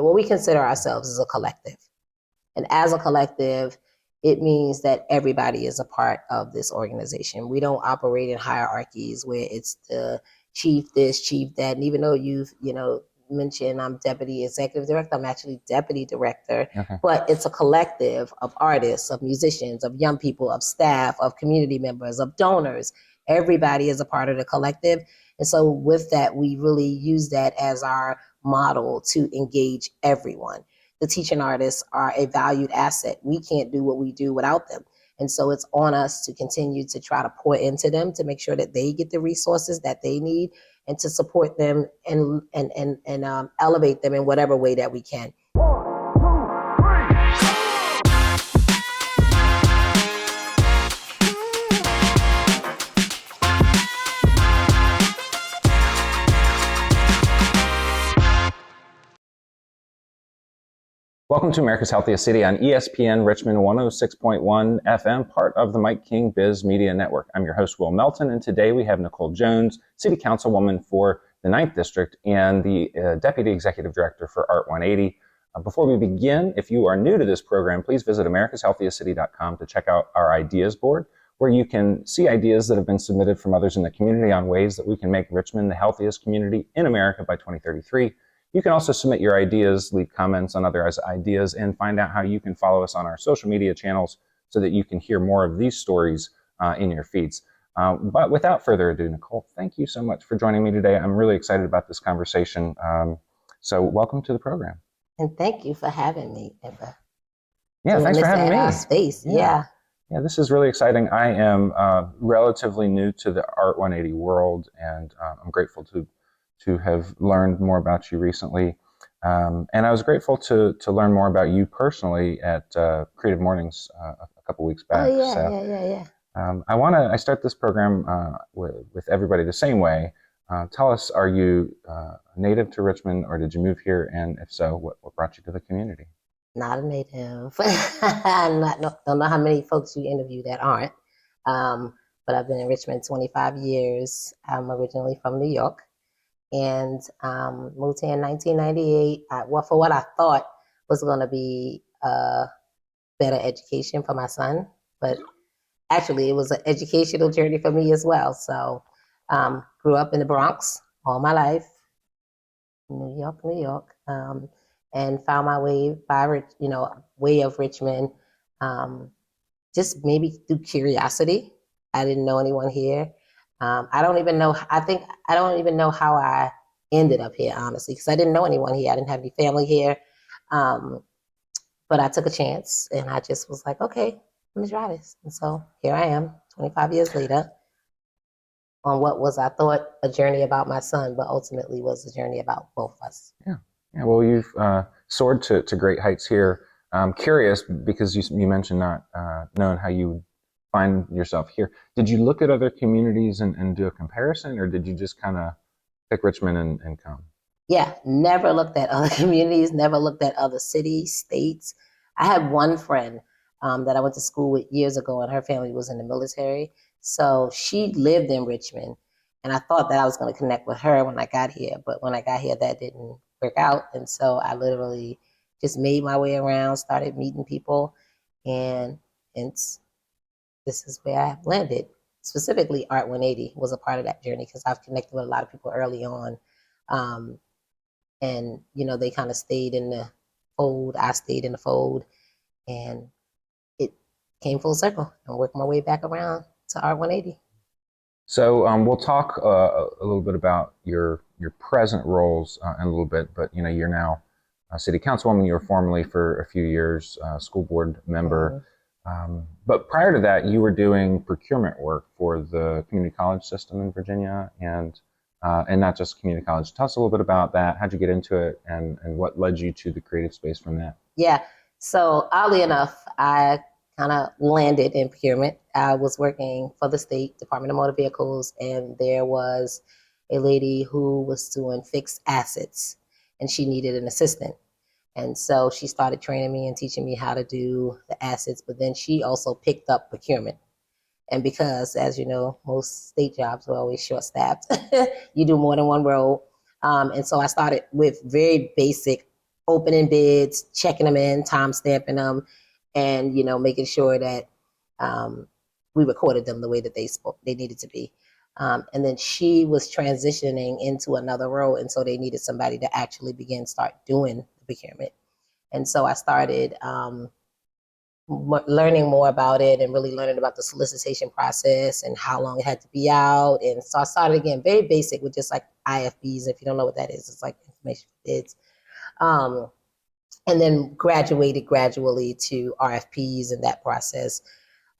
What we consider ourselves is a collective. And as a collective, it means that everybody is a part of this organization. We don't operate in hierarchies where it's the chief this, chief that. And even though you've, mentioned I'm deputy executive director, I'm actually deputy director, but it's a collective of artists, of musicians, of young people, of staff, of community members, of donors. Everybody is a part of the collective. And so with that, we really use that as our model to engage everyone. The teaching artists are a valued asset. We can't do what we do without them. And so it's on us to continue to try to pour into them to make sure that they get the resources that they need and to support them and elevate them in whatever way that we can. Welcome to America's Healthiest City on ESPN Richmond 106.1 FM, part of the Mike King Biz Media Network. I'm your host, Will Melton, and today we have Nicole Jones, City Councilwoman for the 9th District and the Deputy Executive Director for ART 180. Before we begin, if you are new to this program, please visit americashealthiestcity.com to check out our ideas board, where you can see ideas that have been submitted from others in the community on ways that we can make Richmond the healthiest community in America by 2033. You can also submit your ideas, leave comments on other ideas, and find out how you can follow us on our social media channels so that you can hear more of these stories in your feeds. But without further ado, Nicole, thank you so much for joining me today. I'm really excited about this conversation. So welcome to the program. And thank you for having me. Yeah, thanks for having me. Our space. Yeah, this is really exciting. I am relatively new to the ART 180 world, and I'm grateful to have learned more about you recently. And I was grateful to learn more about you personally at Creative Mornings a couple weeks back. I start this program with everybody the same way. Tell us, are you native to Richmond, or did you move here? And if so, what brought you to the community? Not a native. Don't know how many folks you interview that aren't. But I've been in Richmond 25 years. I'm originally from New York. And moved here in 1998. For what I thought was going to be a better education for my son, but actually it was an educational journey for me as well. So grew up in the Bronx all my life, New York, and found my way way of Richmond, just maybe through curiosity. I didn't know anyone here. I don't even know how I ended up here, honestly, because I didn't know anyone here. I didn't have any family here. But I took a chance and I just was like, okay, let me try this. And so here I am 25 years later on what was, I thought, a journey about my son, but ultimately was a journey about both of us. Yeah. Well, you've soared to great heights here. I'm curious, because you mentioned not knowing how you would find yourself here. Did you look at other communities and do a comparison, or did you just kind of pick Richmond and come? Yeah, never looked at other communities, never looked at other cities, states. I had one friend that I went to school with years ago, and her family was in the military. So she lived in Richmond, and I thought that I was going to connect with her when I got here. But when I got here, that didn't work out. And so I literally just made my way around, started meeting people, and this is where I landed. Specifically, ART 180 was a part of that journey because I've connected with a lot of people early on. And, they kind of stayed in the fold. I stayed in the fold. And it came full circle and worked my way back around to ART 180. So we'll talk a little bit about your present roles in a little bit. But, you're now a city councilwoman. You were formerly for a few years school board member. Mm-hmm. But prior to that, you were doing procurement work for the community college system in Virginia, and not just community college. Tell us a little bit about that. How'd you get into it, and what led you to the creative space from that? Yeah. So oddly enough, I kind of landed in procurement. I was working for the state Department of Motor Vehicles, and there was a lady who was doing fixed assets, and she needed an assistant. And so she started training me and teaching me how to do the assets, but then she also picked up procurement. And because, as you know, most state jobs are always short-staffed, you do more than one role. And so I started with very basic opening bids, checking them in, time stamping them, and making sure that we recorded them the way that they needed to be. And then she was transitioning into another role, and so they needed somebody to actually start doing the procurement. And so I started learning more about it and really learning about the solicitation process and how long it had to be out. And so I started again very basic with just like IFBs. If you don't know what that is, it's like information bids. And then graduated gradually to RFPs and that process.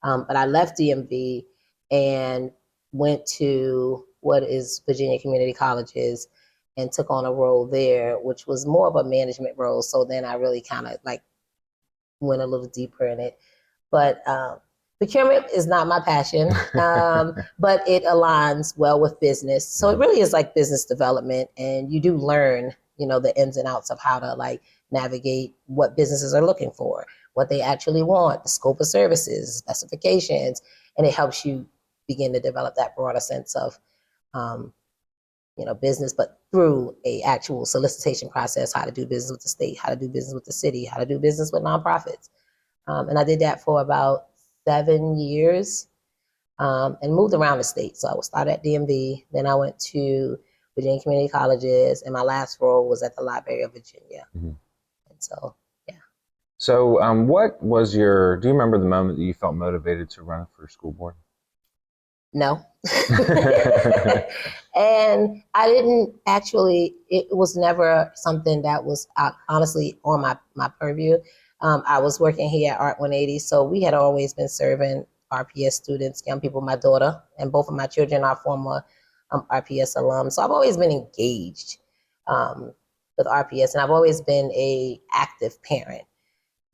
But I left DMV and went to what is Virginia Community Colleges and took on a role there, which was more of a management role. So then I really kind of like went a little deeper in it. But procurement is not my passion, but it aligns well with business. So it really is like business development, and you do learn, the ins and outs of how to like navigate what businesses are looking for, what they actually want, the scope of services, specifications, and it helps you begin to develop that broader sense of, business, but through a actual solicitation process, how to do business with the state, how to do business with the city, how to do business with nonprofits. And I did that for about 7 years and moved around the state. So I would start at DMV, then I went to Virginia Community Colleges, and my last role was at the Library of Virginia. And so, yeah. So do you remember the moment that you felt motivated to run for school board? No. And I didn't actually, it was never something that was honestly on my purview. I was working here at Art 180, so we had always been serving RPS students, young people. My daughter and both of my children are former RPS alums, so I've always been engaged with RPS, and I've always been a active parent.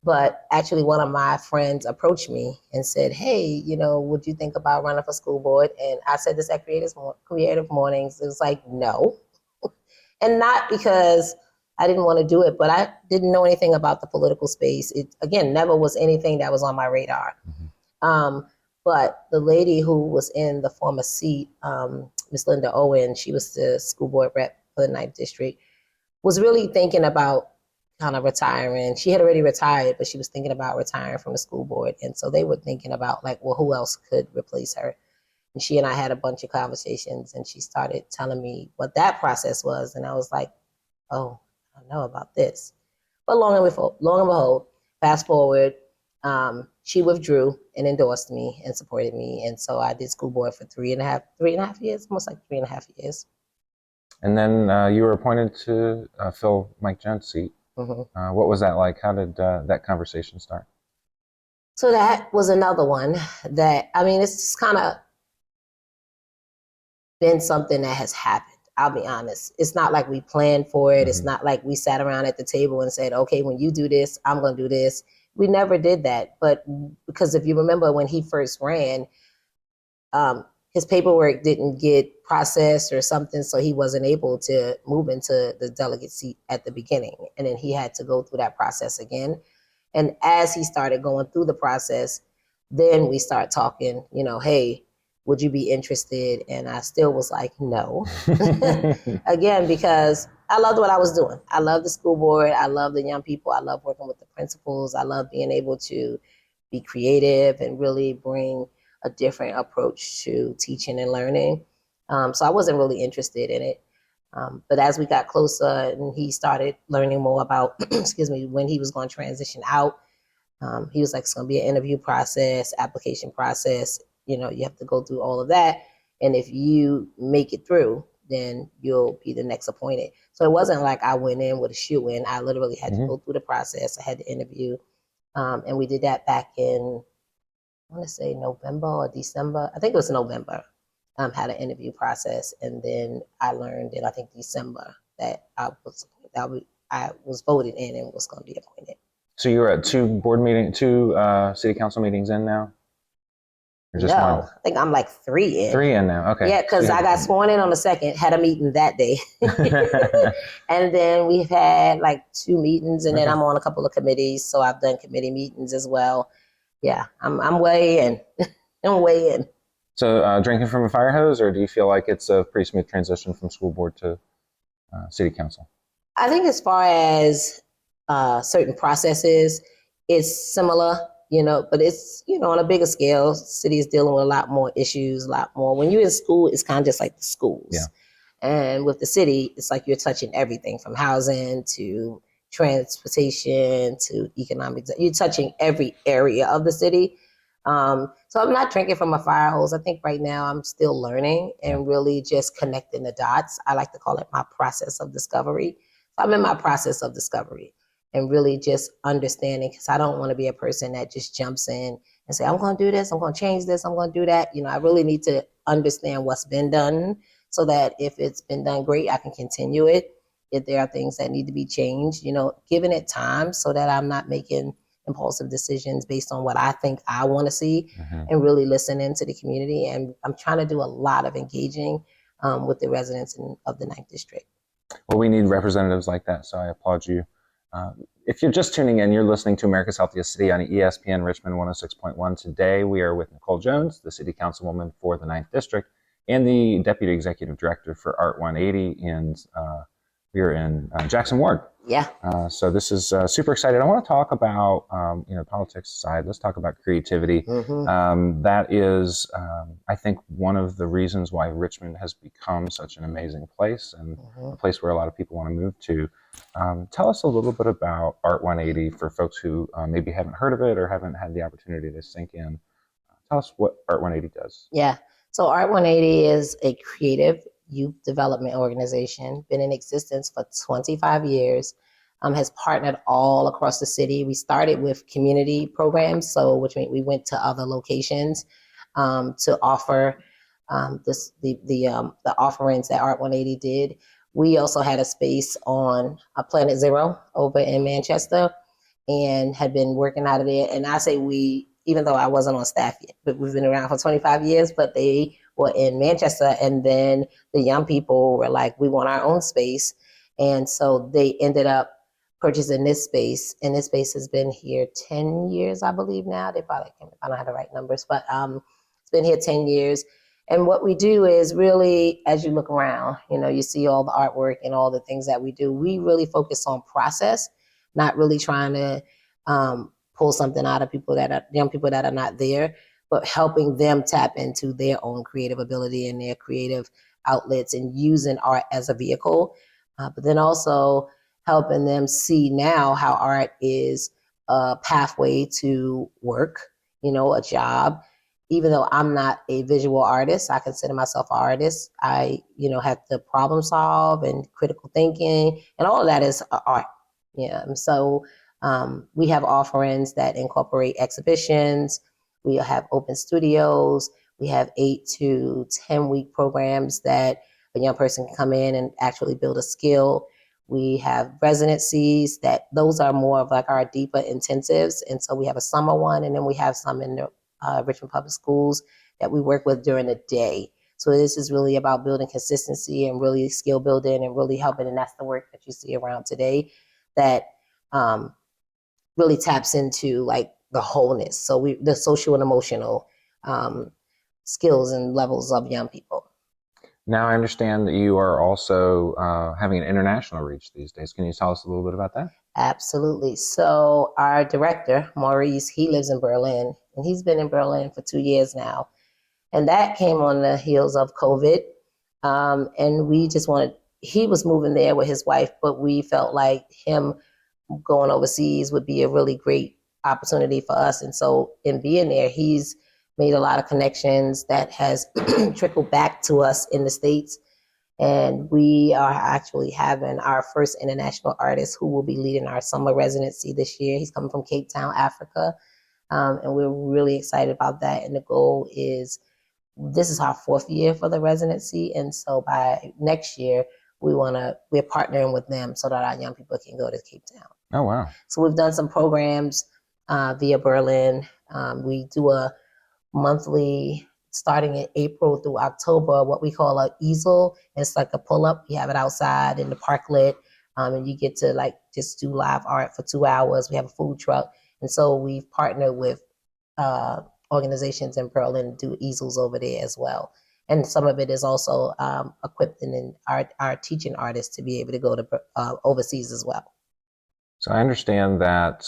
But actually, one of my friends approached me and said, "Hey, would you think about running for school board?" And I said this at Creative Mornings. It was like, no, and not because I didn't want to do it, but I didn't know anything about the political space. It, again, never was anything that was on my radar. But the lady who was in the former seat, Miss Linda Owen, she was the school board rep for the 9th District, was really thinking about kind of retiring. She had already retired, but she was thinking about retiring from the school board. And so they were thinking about like, well, who else could replace her? And she and I had a bunch of conversations, and she started telling me what that process was. And I was like, oh, I don't know about this. But long and behold, fast forward, she withdrew and endorsed me and supported me. And so I did school board for 3.5 years, almost like 3.5 years. And then you were appointed to fill Mike Jones' seat. What was that like? How did that conversation start? So that was another one that, it's just kind of been something that has happened. I'll be honest. It's not like we planned for it. It's not like we sat around at the table and said, okay, when you do this, I'm going to do this. We never did that. But because if you remember when he first ran, his paperwork didn't get processed or something, so he wasn't able to move into the delegate seat at the beginning. And then he had to go through that process again. And as he started going through the process, then we start talking, hey, would you be interested? And I still was like, no. Again, because I loved what I was doing. I love the school board. I love the young people. I love working with the principals. I love being able to be creative and really bring a different approach to teaching and learning. So I wasn't really interested in it. But as we got closer and he started learning more about, when he was going to transition out, he was like, it's going to be an interview process, application process. You have to go through all of that. And if you make it through, then you'll be the next appointed. So it wasn't like I went in with a shoe in. I literally had to go through the process. I had to interview. And we did that back in, I want to say November or December. I think it was November. Had an interview process, and then I learned in I think December that I was voted in and was going to be appointed. So you're at two city council meetings in now, or just one? I think I'm like 3 in. 3 in now. Okay. Yeah, because I got sworn in on the 2nd, had a meeting that day, and then we've had like 2 meetings, and then I'm on a couple of committees, so I've done committee meetings as well. Yeah, I'm way in. I'm way in. So drinking from a fire hose, or do you feel like it's a pretty smooth transition from school board to city council? I think as far as certain processes. It's similar, but it's, on a bigger scale. City is dealing with a lot more issues, a lot more. When you're in school, it's kind of just like the schools. Yeah. And with the city, it's like you're touching everything from housing to transportation to economics. You're touching every area of the city. So I'm not drinking from a fire hose. I think right now I'm still learning and really just connecting the dots. I like to call it my process of discovery. So I'm in my process of discovery and really just understanding, because I don't want to be a person that just jumps in and say, I'm going to do this, I'm going to change this, I'm going to do that. I really need to understand what's been done so that if it's been done great, I can continue it. If there are things that need to be changed, giving it time so that I'm not making impulsive decisions based on what I think I want to see, and really listening to the community. And I'm trying to do a lot of engaging with the residents of the 9th District. Well, we need representatives like that, so I applaud you. If you're just tuning in, you're listening to America's Healthiest City on ESPN Richmond 106.1. Today, we are with Nicole Jones, the City Councilwoman for the 9th District, and the Deputy Executive Director for ART 180, and we're in Jackson Ward. Yeah. So this is super excited. I want to talk about, politics aside, let's talk about creativity. That is, I think, one of the reasons why Richmond has become such an amazing place and a place where a lot of people want to move to. Tell us a little bit about ART 180 for folks who maybe haven't heard of it or haven't had the opportunity to sink in. Tell us what ART 180 does. Yeah. So ART 180 is a creative youth development organization, been in existence for 25 years, has partnered all across the city. We started with community programs, which means we went to other locations to offer the offerings that ART 180 did. We also had a space on Planet Zero over in Manchester and had been working out of there. And I say we, even though I wasn't on staff yet, but we've been around for 25 years, but they were in Manchester. And then the young people were like, we want our own space. And so they ended up purchasing this space. And this space has been here 10 years, I believe now. They probably can't, I don't have the right numbers, but it's been here 10 years. And what we do is really, as you look around, you see all the artwork and all the things that we do. We really focus on process, not really trying to pull something out of young people that are not there, but helping them tap into their own creative ability and their creative outlets and using art as a vehicle. But then also helping them see now how art is a pathway to work, a job. Even though I'm not a visual artist, I consider myself an artist. I, have to problem solve and critical thinking, and all of that is art. Yeah. And so we have offerings that incorporate exhibitions. We have open studios. We have 8 to 10 week programs that a young person can come in and actually build a skill. We have residencies those are more of like our deeper intensives. And so we have a summer one, and then we have some in the Richmond Public Schools that we work with during the day. So this is really about building consistency and really skill building and really helping. And that's the work that you see around today that really taps into like the wholeness. So the social and emotional skills and levels of young people. Now I understand that you are also having an international reach these days. Can you tell us a little bit about that? Absolutely. So our director, Maurice, he lives in Berlin, and he's been in Berlin for 2 years now. And that came on the heels of COVID. And we just he was moving there with his wife, but we felt like him going overseas would be a really great opportunity for us. And so in being there, he's made a lot of connections that has trickled back to us in the States. And we are actually having our first international artist who will be leading our summer residency this year. He's coming from Cape Town, Africa. And we're really excited about that. And the goal is, this is our 4th year for the residency. And so by next year, we're partnering with them so that our young people can go to Cape Town. Oh, wow. So we've done some programs via Berlin. We do a monthly, starting in April through October, what we call an easel. It's like a pull-up. We have it outside in the parklet, and you get to just do live art for 2 hours. We have a food truck. And so we've partnered with organizations in Berlin to do easels over there as well. And some of it is also equipped in our teaching artists to be able to go to overseas as well. So I understand that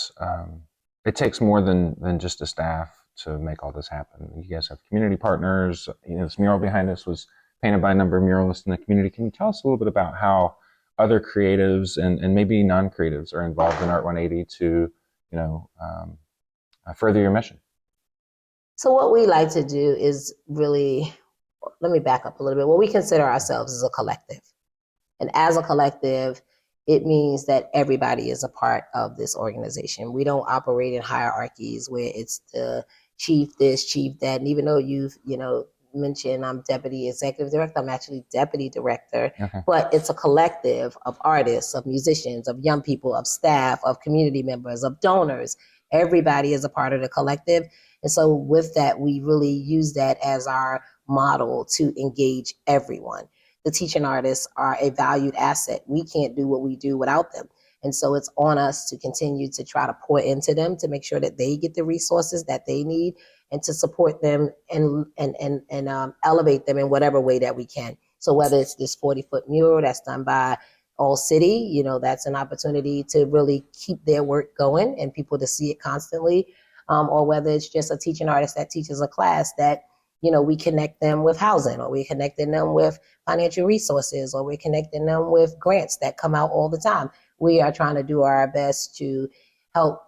it takes more than just a staff to make all this happen. You guys have community partners. This mural behind us was painted by a number of muralists in the community. Can you tell us a little bit about how other creatives and maybe non-creatives are involved in Art 180 to, further your mission? So what we like to do is really, let me back up a little bit. What we consider ourselves as a collective. And as a collective, it means that everybody is a part of this organization. We don't operate in hierarchies where it's the chief this, chief that. And even though you've, mentioned I'm deputy executive director, I'm actually deputy director, Okay. but it's a collective of artists, of musicians, of young people, of staff, of community members, of donors. Everybody is a part of the collective. And so with that, we really use that as our model to engage everyone. The teaching artists are a valued asset. We can't do what we do without them. And so it's on us to continue to try to pour into them to make sure that they get the resources that they need and to support them and elevate them in whatever way that we can. So whether it's this 40-foot mural that's done by All City, that's an opportunity to really keep their work going and people to see it constantly, or whether it's just a teaching artist that teaches a class that we connect them with housing, or we're connecting them with financial resources, or we're connecting them with grants that come out all the time. We are trying to do our best to help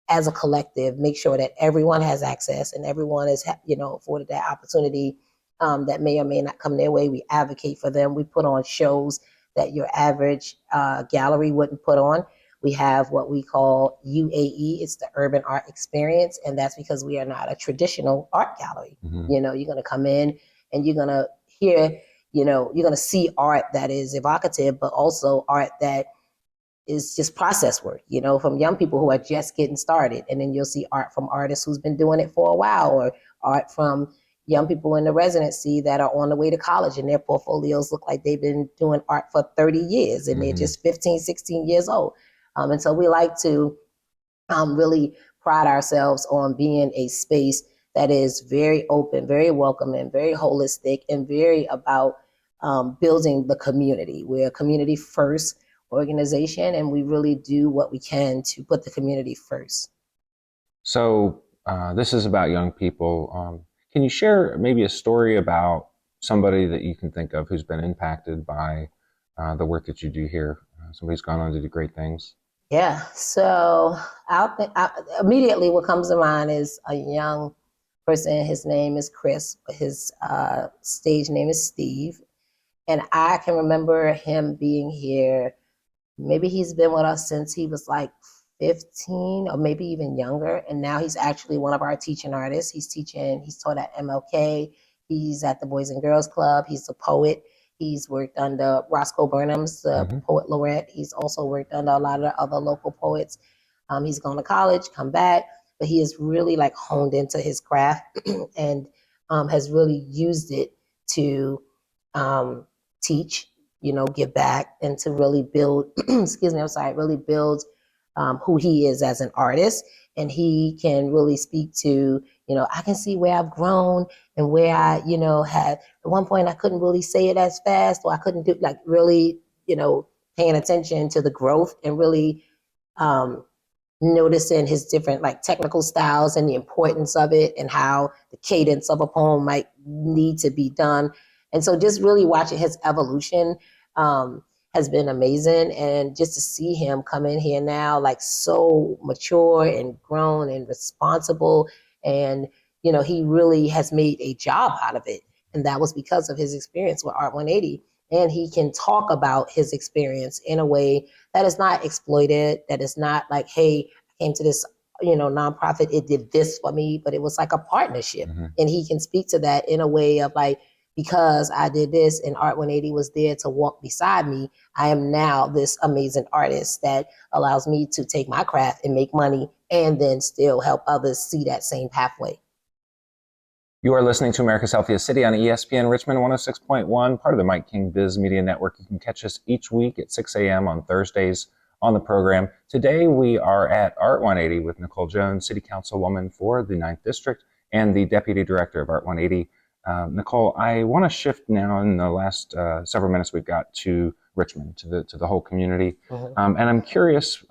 as a collective make sure that everyone has access and everyone is, afforded that opportunity that may or may not come their way. We advocate for them. We put on shows that your average gallery wouldn't put on. We have what we call UAE, it's the Urban Art Experience, and that's because we are not a traditional art gallery. Mm-hmm. You're going to come in and you're going to hear, you're going to see art that is evocative, but also art that is just process work, from young people who are just getting started. And then you'll see art from artists who's been doing it for a while, or art from young people in the residency that are on the way to college and their portfolios look like they've been doing art for 30 years and they're just 15, 16 years old. And so we like to really pride ourselves on being a space that is very open, very welcoming, very holistic, and very about building the community. We're a community first organization, and we really do what we can to put the community first. So this is about young people. Can you share maybe a story about somebody that you can think of who's been impacted by the work that you do here? Somebody's gone on to do great things. Yeah. So immediately what comes to mind is a young person. His name is Chris, but his stage name is Steve. And I can remember him being here. Maybe he's been with us since he was like 15 or maybe even younger. And now he's actually one of our teaching artists. He's taught at MLK. He's at the Boys and Girls Club. He's a poet. He's worked under Roscoe Burnham's, the poet laureate. He's also worked under a lot of the other local poets. He's gone to college, come back, but he has really like honed into his craft and has really used it to teach, give back, and to really build, really build who he is as an artist. And he can really speak to, I can see where I've grown and where I, had, at one point I couldn't really say it as fast, or I couldn't do, like really, paying attention to the growth and really noticing his different like technical styles and the importance of it and how the cadence of a poem might need to be done. And so just really watching his evolution has been amazing. And just to see him come in here now, like so mature and grown and responsible. And, he really has made a job out of it. And that was because of his experience with Art 180. And he can talk about his experience in a way that is not exploited, that is not like, hey, I came to this, nonprofit, it did this for me, but it was like a partnership. And he can speak to that in a way of like, because I did this and Art 180 was there to walk beside me, I am now this amazing artist that allows me to take my craft and make money and then still help others see that same pathway. You are listening to America's Healthiest City on ESPN Richmond 106.1, part of the Mike King Biz Media Network. You can catch us each week at 6 a.m. on Thursdays on the program. Today we are at Art 180 with Nicole Jones, City Councilwoman for the 9th District and the Deputy Director of Art 180. Nicole, I want to shift now in the last several minutes we've got to Richmond, to the whole community. And I'm curious,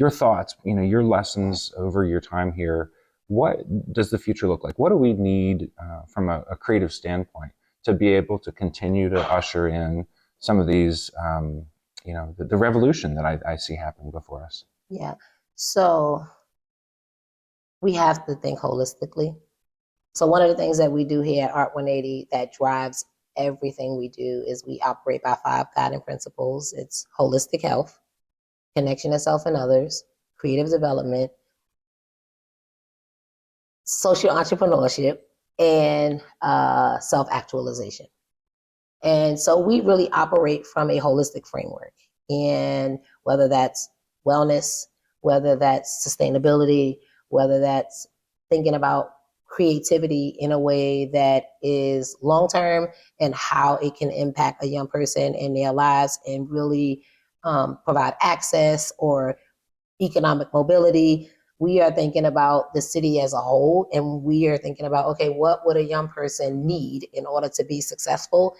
your thoughts, your lessons over your time here. What does the future look like? What do we need from a creative standpoint to be able to continue to usher in some of these, the revolution that I see happening before us? Yeah. So we have to think holistically. So one of the things that we do here at Art 180 that drives everything we do is we operate by 5 guiding principles. It's holistic health, connection to self and others, creative development, social entrepreneurship, and self-actualization. And so we really operate from a holistic framework. And whether that's wellness, whether that's sustainability, whether that's thinking about creativity in a way that is long-term and how it can impact a young person in their lives and really provide access or economic mobility. We are thinking about the city as a whole, and we are thinking about, okay, what would a young person need in order to be successful?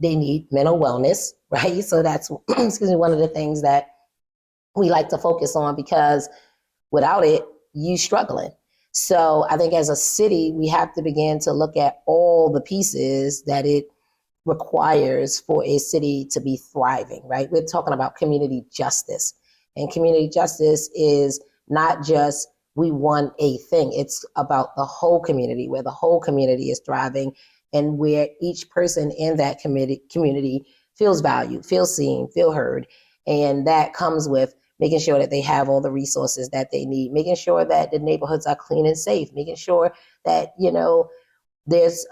They need mental wellness, right? So that's excuse me, one of the things that we like to focus on, because without it, you struggling. So I think as a city, we have to begin to look at all the pieces that it requires for a city to be thriving, right? We're talking about community justice. And community justice is not just we want a thing, it's about the whole community, where the whole community is thriving and where each person in that community feels valued, feels seen, feel heard. And that comes with making sure that they have all the resources that they need, making sure that the neighborhoods are clean and safe, making sure that, there's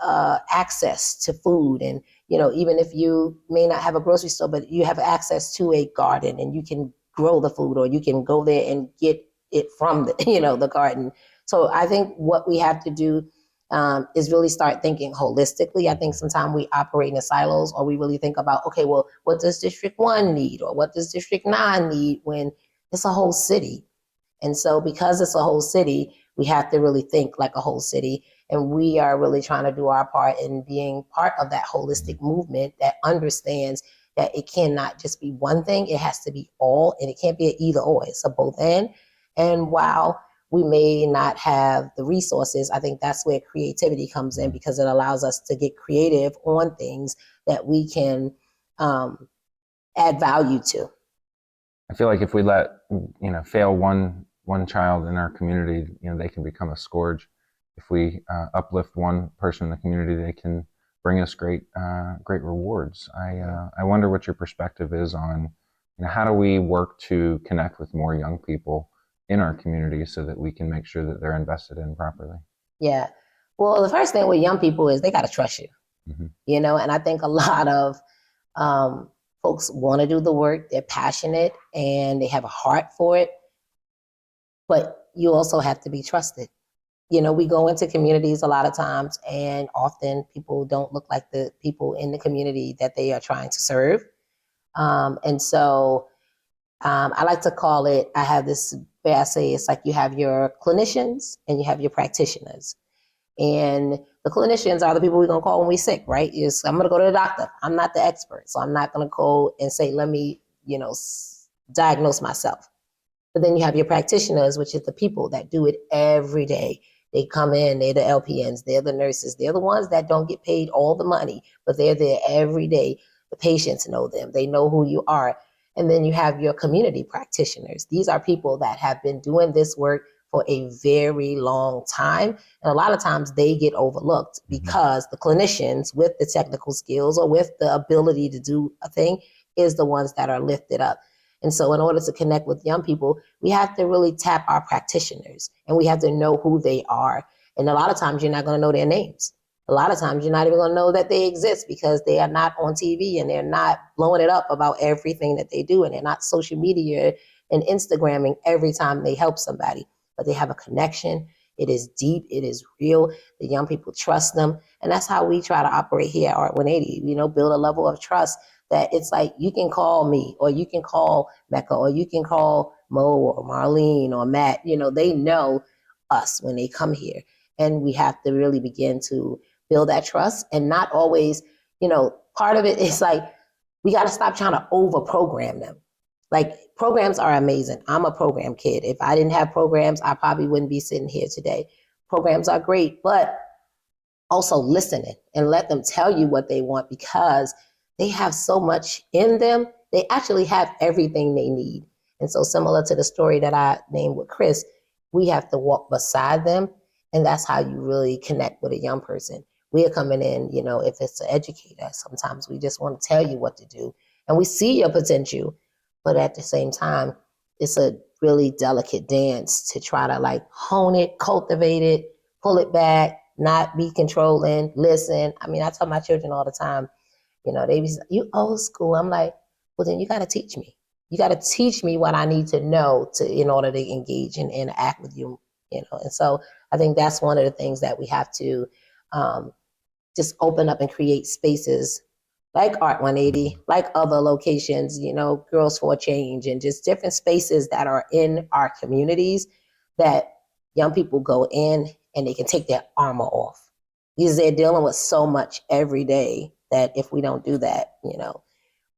access to food. And, even if you may not have a grocery store, but you have access to a garden and you can grow the food, or you can go there and get it from the, the garden. So I think what we have to do is really start thinking holistically. I think sometimes we operate in silos, or we really think about, okay, well, what does District 1 need, or what does District 9 need, when it's a whole city. And so because it's a whole city, we have to really think like a whole city. And we are really trying to do our part in being part of that holistic movement that understands that it cannot just be one thing. It has to be all, and it can't be an either or. It's a both and. And while we may not have the resources, I think that's where creativity comes in, because it allows us to get creative on things that we can add value to. I feel like if we let fail one child in our community, they can become a scourge. If we uplift one person in the community, they can bring us great rewards. I wonder what your perspective is on how do we work to connect with more young people in our community so that we can make sure that they're invested in properly. Yeah. Well, the first thing with young people is they got to trust you, and I think a lot of folks want to do the work. They're passionate and they have a heart for it, but you also have to be trusted. We go into communities a lot of times, and often people don't look like the people in the community that they are trying to serve. And so I like to call it, I have this way I say, it's like you have your clinicians and you have your practitioners. And the clinicians are the people we're going to call when we're sick, right? I'm going to go to the doctor. I'm not the expert. So I'm not going to go and say, let me, diagnose myself. But then you have your practitioners, which is the people that do it every day. They come in, they're the LPNs, they're the nurses, they're the ones that don't get paid all the money, but they're there every day. The patients know them, they know who you are. And then you have your community practitioners. These are people that have been doing this work for a very long time. And a lot of times they get overlooked because the clinicians with the technical skills or with the ability to do a thing is the ones that are lifted up. And so in order to connect with young people, we have to really tap our practitioners, and we have to know who they are. And a lot of times you're not going to know their names. A lot of times you're not even going to know that they exist, because they are not on TV and they're not blowing it up about everything that they do. And they're not social media and Instagramming every time they help somebody, but they have a connection. It is deep. It is real. The young people trust them. And that's how we try to operate here at Art 180, build a level of trust that it's like you can call me, or you can call Mecca, or you can call Mo or Marlene or Matt. They know us when they come here. And we have to really begin to build that trust, and not always, part of it is like we got to stop trying to over program them. Like, programs are amazing. I'm a program kid. If I didn't have programs, I probably wouldn't be sitting here today. Programs are great, but also listening and let them tell you what they want, because they have so much in them. They actually have everything they need. And so, similar to the story that I named with Chris, we have to walk beside them. And that's how you really connect with a young person. We are coming in, if it's an educator, sometimes we just want to tell you what to do. And we see your potential. But at the same time, it's a really delicate dance to try to like hone it, cultivate it, pull it back, not be controlling, listen. I mean, I tell my children all the time, they be, you old school. I'm like, well, then you got to teach me. You got to teach me what I need to know in order to engage and interact with you, And so I think that's one of the things that we have to just open up and create spaces like Art 180, like other locations, Girls for a Change, and just different spaces that are in our communities that young people go in and they can take their armor off, because they're dealing with so much every day that if we don't do that,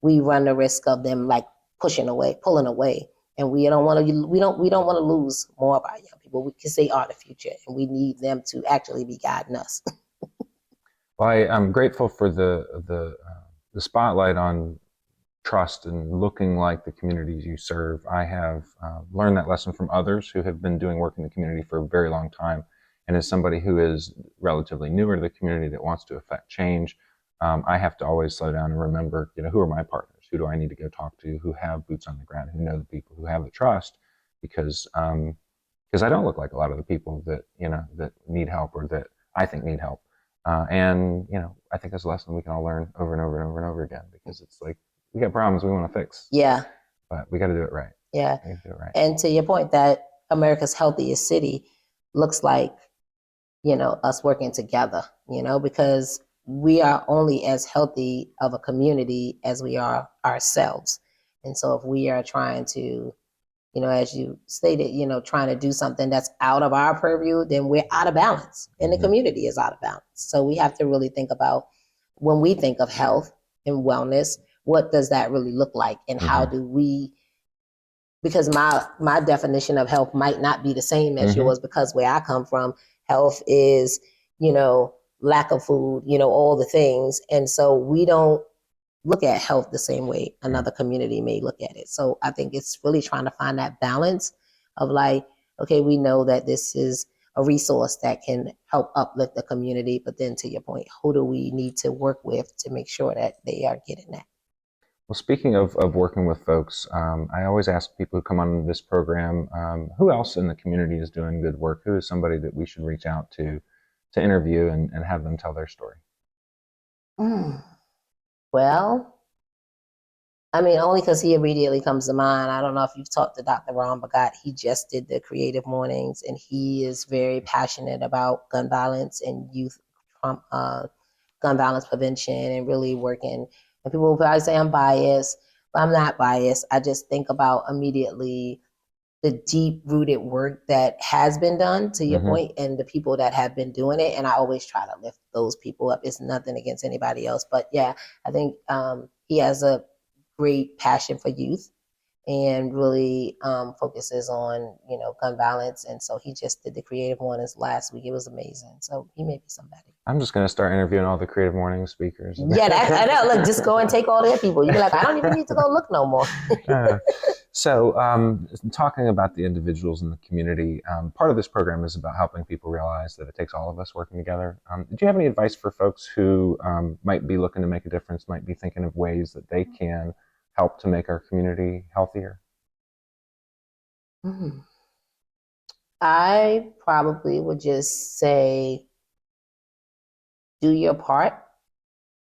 we run the risk of them like pushing away, pulling away. And we don't want to lose more of our young people, because they are the future and we need them to actually be guiding us. Well, I'm grateful for the spotlight on trust and looking like the communities you serve. I have learned that lesson from others who have been doing work in the community for a very long time. And as somebody who is relatively newer to the community that wants to affect change, I have to always slow down and remember, who are my partners? Who do I need to go talk to? Who have boots on the ground? Who know the people? Who have the trust? Because I don't look like a lot of the people that that need help or that I think need help. And I think that's a lesson we can all learn over and over and over and over again, because it's like we got problems we want to fix. Yeah. But we got to do it right. Yeah. We gotta do it right. And to your point, that America's healthiest city looks like, us working together, because we are only as healthy of a community as we are ourselves. And so if we are trying to, as you stated, trying to do something that's out of our purview, then we're out of balance and the community is out of balance. So we have to really think about, when we think of health and wellness, what does that really look like? And how do we, because my definition of health might not be the same as yours, because where I come from, health is, lack of food, all the things. And so we don't look at health the same way another community may look at it. So I think it's really trying to find that balance of like, okay, we know that this is a resource that can help uplift the community, but then to your point, who do we need to work with to make sure that they are getting that? Well, speaking of working with folks, I always ask people who come on this program, who else in the community is doing good work? Who is somebody that we should reach out to interview and have them tell their story? Well, I mean, only because he immediately comes to mind. I don't know if you've talked to Dr. Ron Bagat. He just did the Creative Mornings, and he is very passionate about gun violence and youth gun violence prevention, and really working. And people will probably say I'm biased, but I'm not biased. I just think about immediately the deep rooted work that has been done, to your point, and the people that have been doing it. And I always try to lift those people up. It's nothing against anybody else, but yeah, I think he has a great passion for youth and really focuses on, gun violence. And so he just did the Creative Mornings last week. It was amazing. So he may be somebody. I'm just going to start interviewing all the Creative Morning speakers. Yeah, I know. Look, just go and take all their people. You'd be like, I don't even need to go look no more. So talking about the individuals in the community, part of this program is about helping people realize that it takes all of us working together. Do you have any advice for folks who might be looking to make a difference, might be thinking of ways that they can help to make our community healthier? I probably would just say, do your part,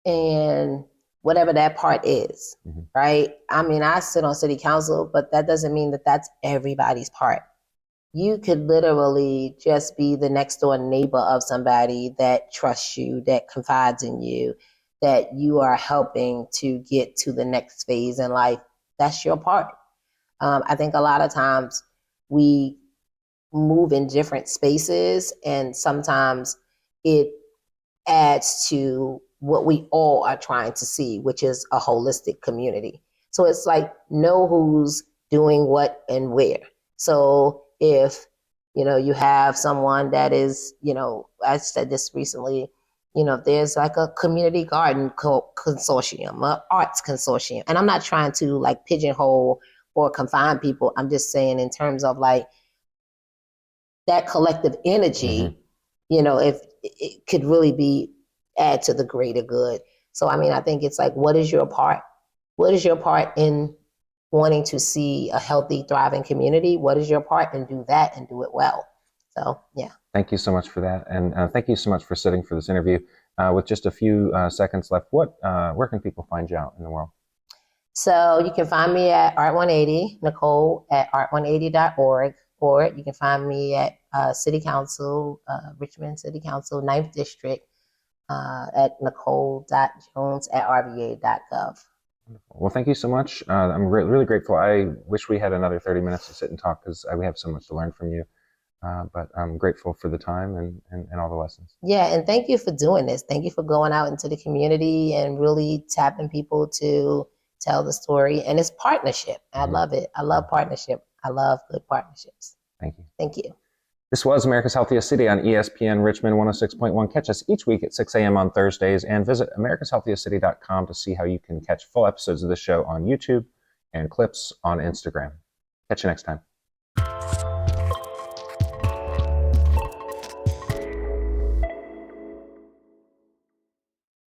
and whatever that part is, right? I mean, I sit on city council, but that doesn't mean that that's everybody's part. You could literally just be the next door neighbor of somebody that trusts you, that confides in you, that you are helping to get to the next phase in life. That's your part. I think a lot of times we move in different spaces, and sometimes it adds to what we all are trying to see, which is a holistic community. So it's like know who's doing what and where. So if you have someone that is, I said this recently, if there's like a community garden consortium, a arts consortium, and I'm not trying to like pigeonhole or confine people. I'm just saying in terms of like that collective energy, if it could really be add to the greater good. So, I mean, I think it's like, what is your part? What is your part in wanting to see a healthy, thriving community? What is your part? And do that and do it well. So, yeah. Thank you so much for that. And thank you so much for sitting for this interview. With just a few seconds left, where can people find you out in the world? So you can find me at Art180, Nicole at art180.org, or you can find me at City Council, Richmond City Council, 9th District, at nicole.jones@rva.gov. Well, thank you so much. I'm really grateful. I wish we had another 30 minutes to sit and talk because we have so much to learn from you. But I'm grateful for the time and all the lessons. Yeah, and thank you for doing this. Thank you for going out into the community and really tapping people to tell the story. And it's partnership. I love it. I love partnership. I love good partnerships. Thank you. Thank you. This was America's Healthiest City on ESPN Richmond 106.1. Catch us each week at 6 a.m. on Thursdays and visit americashealthiestcity.com to see how you can catch full episodes of the show on YouTube and clips on Instagram. Catch you next time.